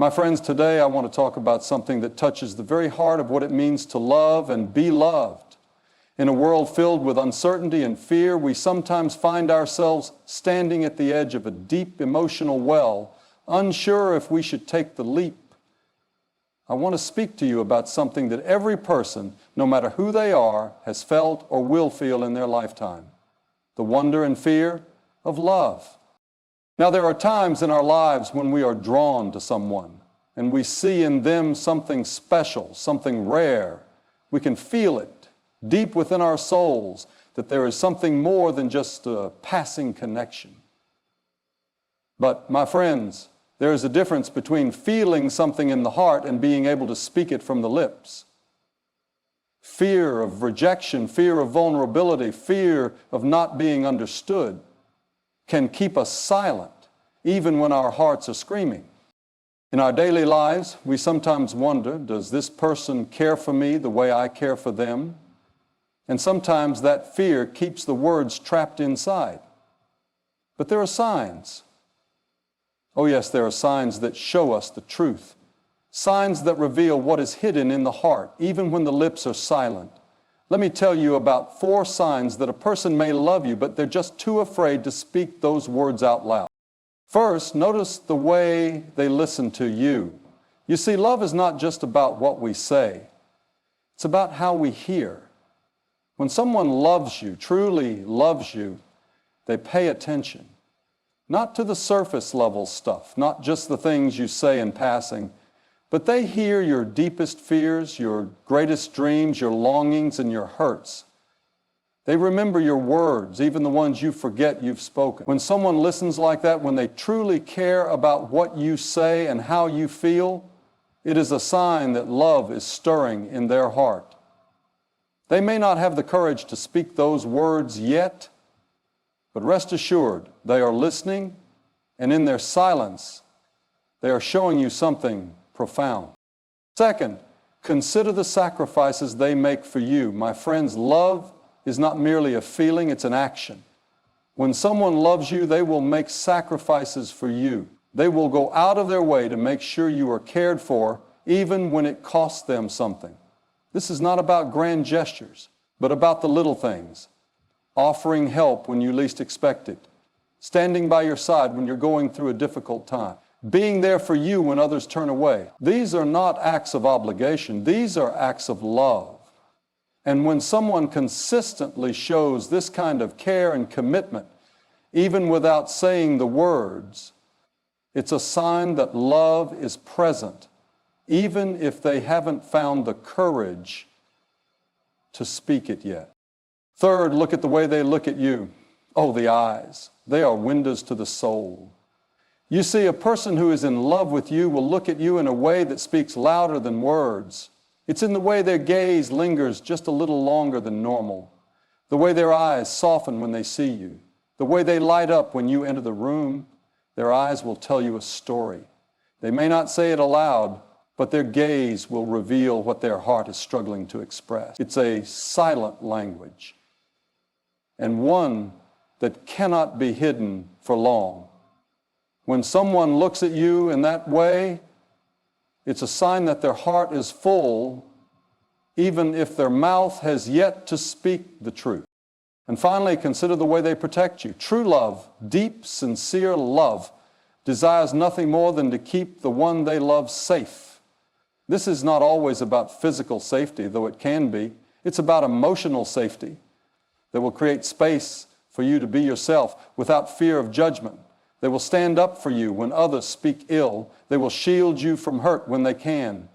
My friends, today I want to talk about something that touches the very heart of what it means to love and be loved. In a world filled with uncertainty and fear, we sometimes find ourselves standing at the edge of a deep emotional well, unsure if we should take the leap. I want to speak to you about something that every person, no matter who they are, has felt or will feel in their lifetime: the wonder and fear of love. Now, there are times in our lives when we are drawn to someone and we see in them something special, something rare. We can feel it deep within our souls that there is something more than just a passing connection. But, my friends, there is a difference between feeling something in the heart and being able to speak it from the lips. Fear of rejection, fear of vulnerability, fear of not being understood can keep us silent, even when our hearts are screaming. In our daily lives, we sometimes wonder, does this person care for me the way I care for them? And sometimes that fear keeps the words trapped inside. But there are signs. Oh yes, there are signs that show us the truth. Signs that reveal what is hidden in the heart, even when the lips are silent. Let me tell you about 4 signs that a person may love you, but they're just too afraid to speak those words out loud. First, notice the way they listen to you. You see, love is not just about what we say. It's about how we hear. When someone loves you, truly loves you, they pay attention. Not to the surface level stuff, not just the things you say in passing, but they hear your deepest fears, your greatest dreams, your longings, and your hurts. They remember your words, even the ones you forget you've spoken. When someone listens like that, when they truly care about what you say and how you feel, it is a sign that love is stirring in their heart. They may not have the courage to speak those words yet, but rest assured, they are listening, and in their silence, they are showing you something profound. Second, consider the sacrifices they make for you. My friends, love is not merely a feeling, it's an action. When someone loves you, they will make sacrifices for you. They will go out of their way to make sure you are cared for, even when it costs them something. This is not about grand gestures, but about the little things. Offering help when you least expect it. Standing by your side when you're going through a difficult time. Being there for you when others turn away. These are not acts of obligation. These are acts of love. And when someone consistently shows this kind of care and commitment, even without saying the words, it's a sign that love is present, even if they haven't found the courage to speak it yet. Third, look at the way they look at you. Oh, the eyes. They are windows to the soul. You see, a person who is in love with you will look at you in a way that speaks louder than words. It's in the way their gaze lingers just a little longer than normal, the way their eyes soften when they see you, the way they light up when you enter the room. Their eyes will tell you a story. They may not say it aloud, but their gaze will reveal what their heart is struggling to express. It's a silent language, and one that cannot be hidden for long. When someone looks at you in that way, it's a sign that their heart is full, even if their mouth has yet to speak the truth. And finally, consider the way they protect you. True love, deep, sincere love, desires nothing more than to keep the one they love safe. This is not always about physical safety, though it can be. It's about emotional safety that will create space for you to be yourself without fear of judgment. They will stand up for you when others speak ill. They will shield you from hurt when they can.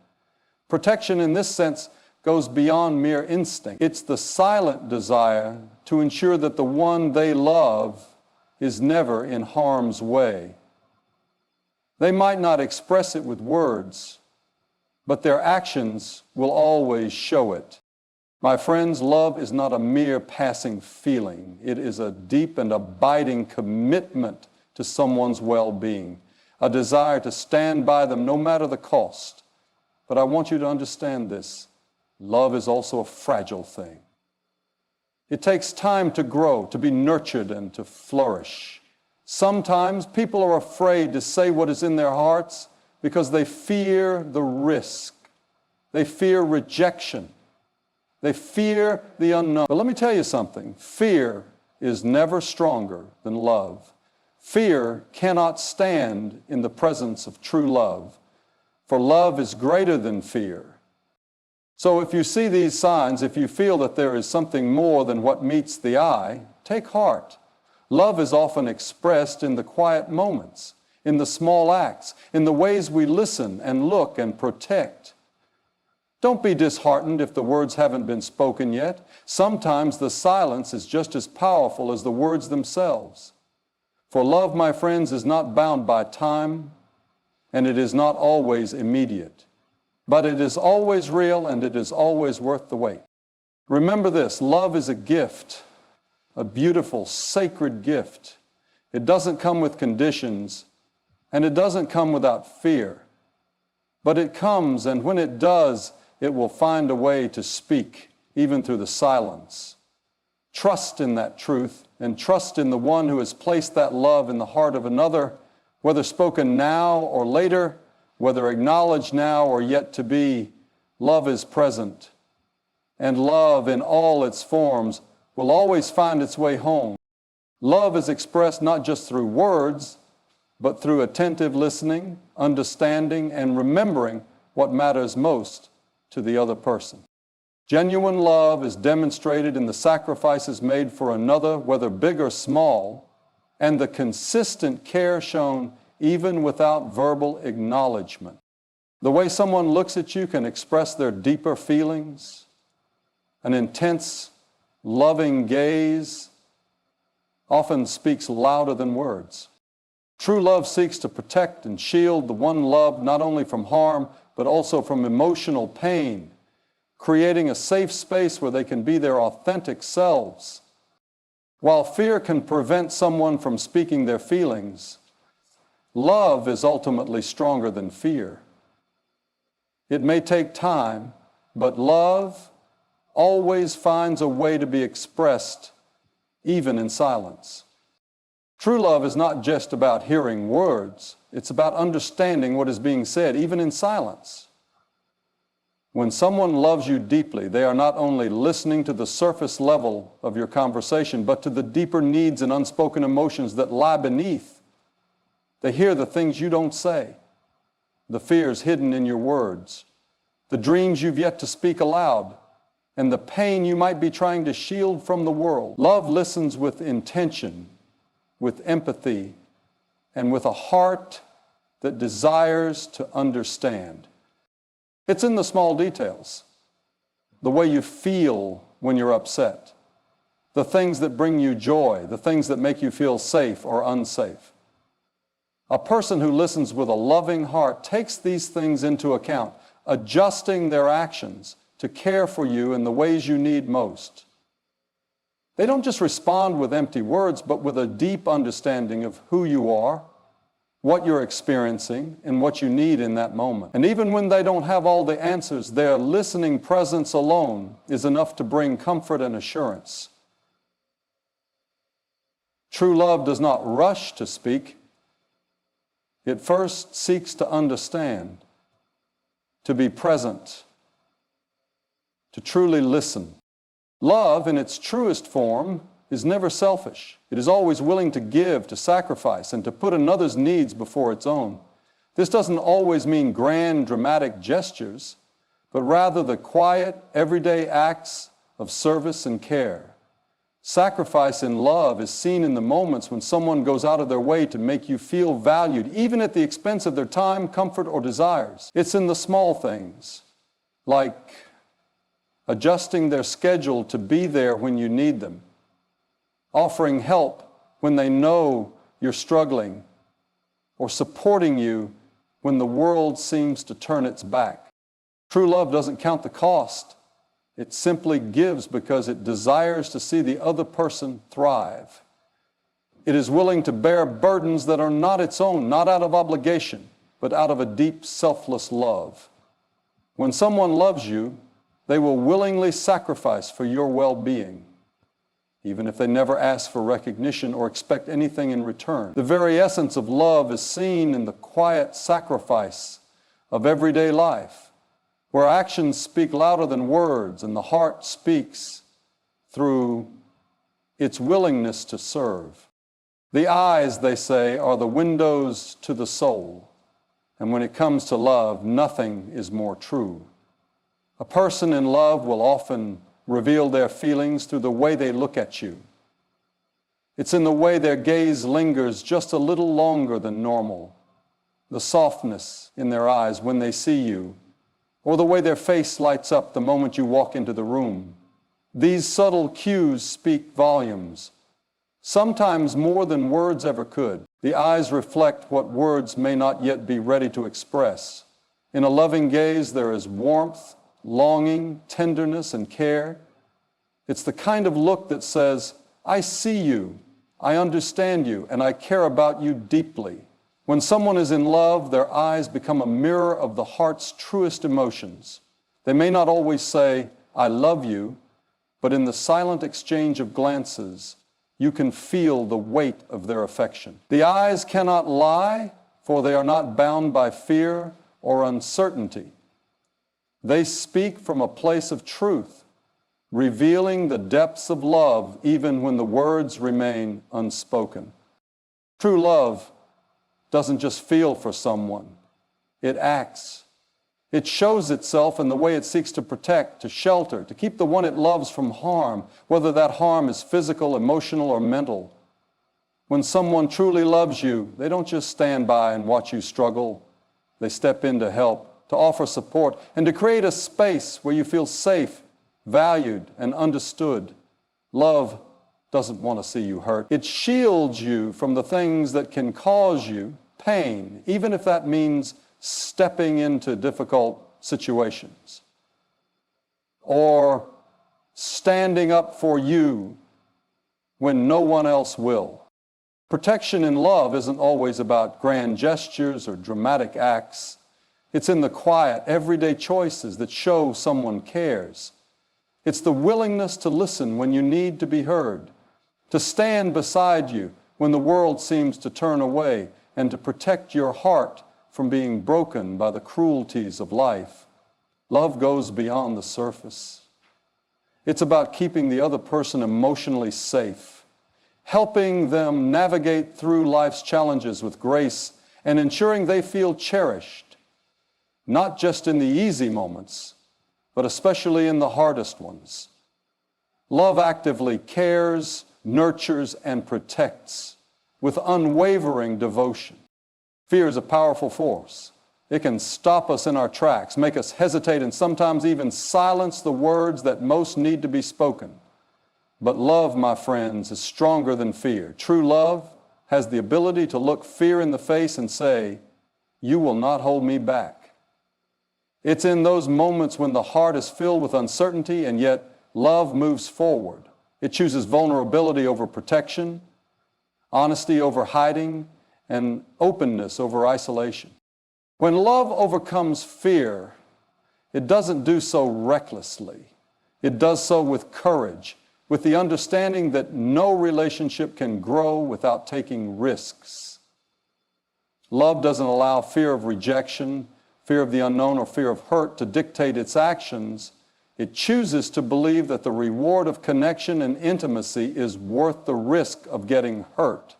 Protection in this sense goes beyond mere instinct. It's the silent desire to ensure that the one they love is never in harm's way. They might not express it with words, but their actions will always show it. My friends, love is not a mere passing feeling. It is a deep and abiding commitment to someone's well-being, a desire to stand by them no matter the cost. But I want you to understand this. Love is also a fragile thing. It takes time to grow, to be nurtured, and to flourish. Sometimes people are afraid to say what is in their hearts because they fear the risk. They fear rejection. They fear the unknown. But let me tell you something. Fear is never stronger than love. Fear cannot stand in the presence of true love, for love is greater than fear. So if you see these signs, if you feel that there is something more than what meets the eye, take heart. Love is often expressed in the quiet moments, in the small acts, in the ways we listen and look and protect. Don't be disheartened if the words haven't been spoken yet. Sometimes the silence is just as powerful as the words themselves. For love, my friends, is not bound by time, and it is not always immediate. But it is always real, and it is always worth the wait. Remember this, love is a gift, a beautiful, sacred gift. It doesn't come with conditions, and it doesn't come without fear. But it comes, and when it does, it will find a way to speak, even through the silence. Trust in that truth, and trust in the one who has placed that love in the heart of another, whether spoken now or later, whether acknowledged now or yet to be. Love is present, and love in all its forms will always find its way home. Love is expressed not just through words, but through attentive listening, understanding, and remembering what matters most to the other person. Genuine love is demonstrated in the sacrifices made for another, whether big or small, and the consistent care shown even without verbal acknowledgement. The way someone looks at you can express their deeper feelings. An intense, loving gaze often speaks louder than words. True love seeks to protect and shield the one loved not only from harm, but also from emotional pain, creating a safe space where they can be their authentic selves. While fear can prevent someone from speaking their feelings, love is ultimately stronger than fear. It may take time, but love always finds a way to be expressed, even in silence. True love is not just about hearing words, it's about understanding what is being said, even in silence. When someone loves you deeply, they are not only listening to the surface level of your conversation, but to the deeper needs and unspoken emotions that lie beneath. They hear the things you don't say, the fears hidden in your words, the dreams you've yet to speak aloud, and the pain you might be trying to shield from the world. Love listens with intention, with empathy, and with a heart that desires to understand. It's in the small details, the way you feel when you're upset, the things that bring you joy, the things that make you feel safe or unsafe. A person who listens with a loving heart takes these things into account, adjusting their actions to care for you in the ways you need most. They don't just respond with empty words, but with a deep understanding of who you are, what you're experiencing, and what you need in that moment. And even when they don't have all the answers, their listening presence alone is enough to bring comfort and assurance. True love does not rush to speak. It first seeks to understand, to be present, to truly listen. Love, in its truest form, is never selfish. It is always willing to give, to sacrifice, and to put another's needs before its own. This doesn't always mean grand, dramatic gestures, but rather the quiet, everyday acts of service and care. Sacrifice in love is seen in the moments when someone goes out of their way to make you feel valued, even at the expense of their time, comfort, or desires. It's in the small things, like adjusting their schedule to be there when you need them, offering help when they know you're struggling, or supporting you when the world seems to turn its back. True love doesn't count the cost. It simply gives because it desires to see the other person thrive. It is willing to bear burdens that are not its own, not out of obligation, but out of a deep, selfless love. When someone loves you, they will willingly sacrifice for your well-being. even if they never ask for recognition or expect anything in return. The very essence of love is seen in the quiet sacrifice of everyday life, where actions speak louder than words and the heart speaks through its willingness to serve. The eyes, they say, are the windows to the soul, and when it comes to love, nothing is more true. A person in love will often reveal their feelings through the way they look at you. It's in the way their gaze lingers just a little longer than normal, the softness in their eyes when they see you, or the way their face lights up the moment you walk into the room. These subtle cues speak volumes, sometimes more than words ever could. The eyes reflect what words may not yet be ready to express. In a loving gaze, there is warmth, longing, tenderness, and care. It's the kind of look that says, I see you, I understand you, and I care about you deeply. When someone is in love, their eyes become a mirror of the heart's truest emotions. They may not always say, I love you, but in the silent exchange of glances, you can feel the weight of their affection. The eyes cannot lie, for they are not bound by fear or uncertainty. They speak from a place of truth, revealing the depths of love even when the words remain unspoken. True love doesn't just feel for someone, it acts. It shows itself in the way it seeks to protect, to shelter, to keep the one it loves from harm, whether that harm is physical, emotional, or mental. When someone truly loves you, they don't just stand by and watch you struggle. They step in to help, to offer support, and to create a space where you feel safe, valued, and understood. Love doesn't want to see you hurt. It shields you from the things that can cause you pain, even if that means stepping into difficult situations or standing up for you when no one else will. Protection in love isn't always about grand gestures or dramatic acts. It's in the quiet, everyday choices that show someone cares. It's the willingness to listen when you need to be heard, to stand beside you when the world seems to turn away, and to protect your heart from being broken by the cruelties of life. Love goes beyond the surface. It's about keeping the other person emotionally safe, helping them navigate through life's challenges with grace, and ensuring they feel cherished, not just in the easy moments, but especially in the hardest ones. Love actively cares, nurtures, and protects with unwavering devotion. Fear is a powerful force. It can stop us in our tracks, make us hesitate, and sometimes even silence the words that most need to be spoken. But love, my friends, is stronger than fear. True love has the ability to look fear in the face and say, you will not hold me back. It's in those moments when the heart is filled with uncertainty and yet love moves forward. It chooses vulnerability over protection, honesty over hiding, and openness over isolation. When love overcomes fear, it doesn't do so recklessly. It does so with courage, with the understanding that no relationship can grow without taking risks. Love doesn't allow fear of rejection, fear of the unknown, or fear of hurt to dictate its actions. It chooses to believe that the reward of connection and intimacy is worth the risk of getting hurt.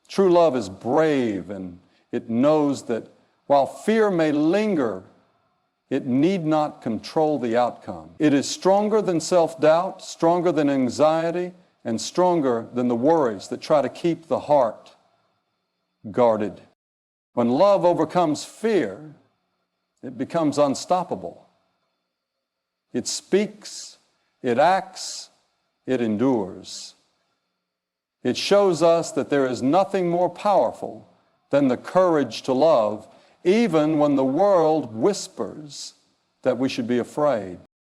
True love is brave, and it knows that while fear may linger, it need not control the outcome. It is stronger than self-doubt, stronger than anxiety, and stronger than the worries that try to keep the heart guarded. When love overcomes fear, it becomes unstoppable. It speaks, it acts, it endures. It shows us that there is nothing more powerful than the courage to love, even when the world whispers that we should be afraid.